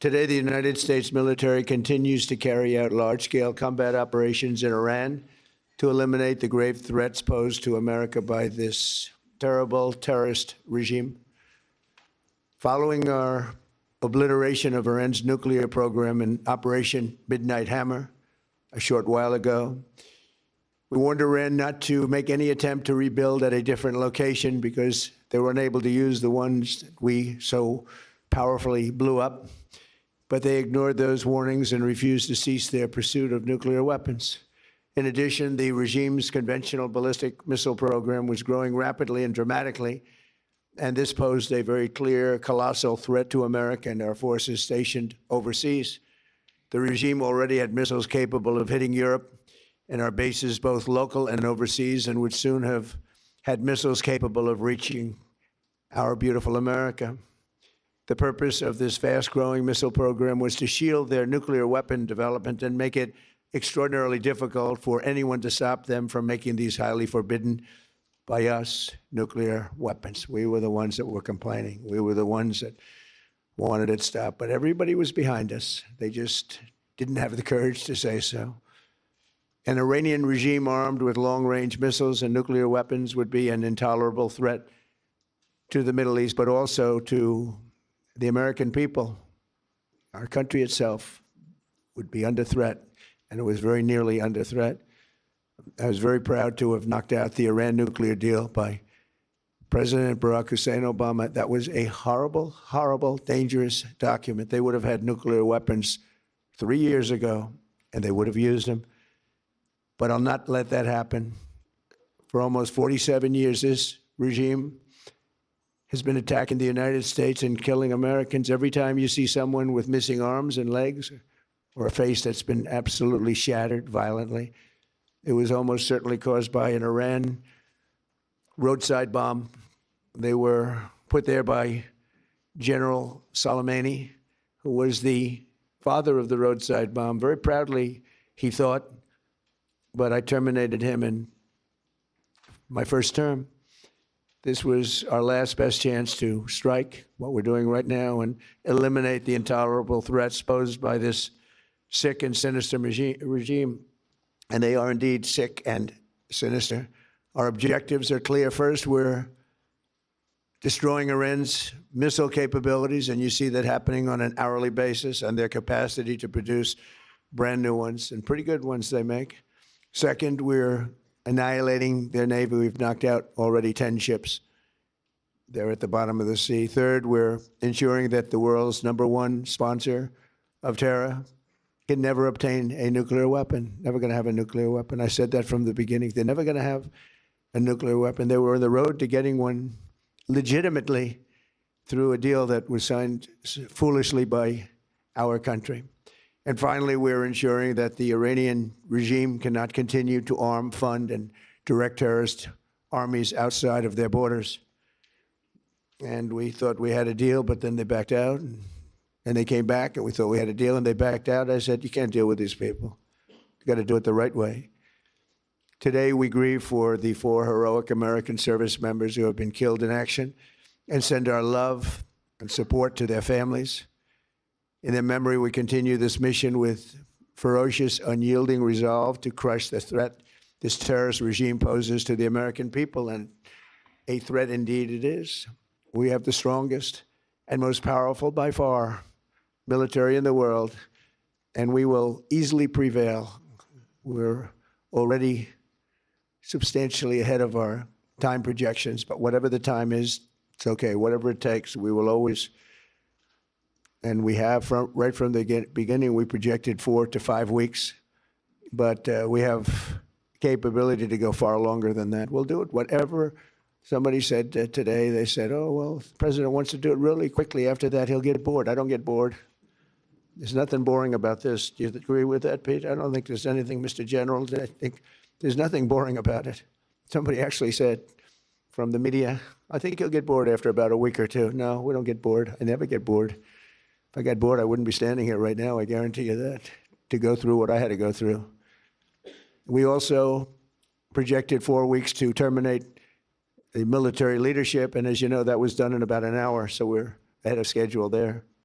Today, the United States military continues to carry out large-scale combat operations in Iran to eliminate the grave threats posed to America by this terrible terrorist regime. Following our obliteration of Iran's nuclear program in Operation Midnight Hammer a short while ago, we warned Iran not to make any attempt to rebuild at a different location because they were unable to use the ones that we so powerfully blew up. But they ignored those warnings and refused to cease their pursuit of nuclear weapons. In addition, the regime's conventional ballistic missile program was growing rapidly and dramatically, and this posed a very clear, colossal threat to America and our forces stationed overseas. The regime already had missiles capable of hitting Europe and our bases, both local and overseas, and would soon have had missiles capable of reaching our beautiful America. The purpose of this fast-growing missile program was to shield their nuclear weapon development and make it extraordinarily difficult for anyone to stop them from making these highly forbidden by us nuclear weapons. We were the ones that were complaining. We were the ones that wanted it stopped. But everybody was behind us. They just didn't have the courage to say so. An Iranian regime armed with long-range missiles and nuclear weapons would be an intolerable threat to the Middle East, but also to the American people. Our country itself would be under threat, and it was very nearly under threat. I was very proud to have knocked out the Iran nuclear deal by President Barack Hussein Obama. That was a horrible, horrible, dangerous document. They would have had nuclear weapons 3 years ago, and they would have used them. But I'll not let that happen. For almost 47 years, this regime has been attacking the United States and killing Americans. Every time you see someone with missing arms and legs or a face that's been absolutely shattered violently, it was almost certainly caused by an Iran roadside bomb. They were put there by General Soleimani, who was the father of the roadside bomb. Very proudly, he thought, but I terminated him in my first term. This was our last best chance to strike, what we're doing right now, and eliminate the intolerable threats posed by this sick and sinister regime. And they are indeed sick and sinister. Our objectives are clear. First, we're destroying Iran's missile capabilities, and you see that happening on an hourly basis, and their capacity to produce brand new ones, and pretty good ones they make. Second, we're annihilating their Navy. We've knocked out already 10 ships. They're at the bottom of the sea. Third, we're ensuring that the world's #1 sponsor of terror can never obtain a nuclear weapon, never going to have a nuclear weapon. I said that from the beginning. They're never going to have a nuclear weapon. They were on the road to getting one legitimately through a deal that was signed foolishly by our country. And finally, we're ensuring that the Iranian regime cannot continue to arm, fund, and direct terrorist armies outside of their borders. And we thought we had a deal, but then they backed out. And they came back, and we thought we had a deal, and they backed out. I said, you can't deal with these people. You got to do it the right way. Today, we grieve for the 4 heroic American service members who have been killed in action and send our love and support to their families. In their memory, we continue this mission with ferocious, unyielding resolve to crush the threat this terrorist regime poses to the American people, and a threat indeed it is. We have the strongest and most powerful by far military in the world, and we will easily prevail. We're already substantially ahead of our time projections, but whatever the time is, it's okay. Whatever it takes, we will always. And we have, right from the beginning, we projected 4 to 5 weeks, but we have capability to go far longer than that. We'll do it. Whatever somebody said today, they said, oh, well, if the president wants to do it really quickly. After that, he'll get bored. I don't get bored. There's nothing boring about this. Do you agree with that, Pete? I don't think there's anything, Mr. General. I think there's nothing boring about it. Somebody actually said from the media, I think he'll get bored after about a week or two. No, we don't get bored. I never get bored. If I got bored, I wouldn't be standing here right now, I guarantee you that, to go through what I had to go through. We also projected 4 weeks to terminate the military leadership, and as you know, that was done in about an hour, so we're ahead of schedule there.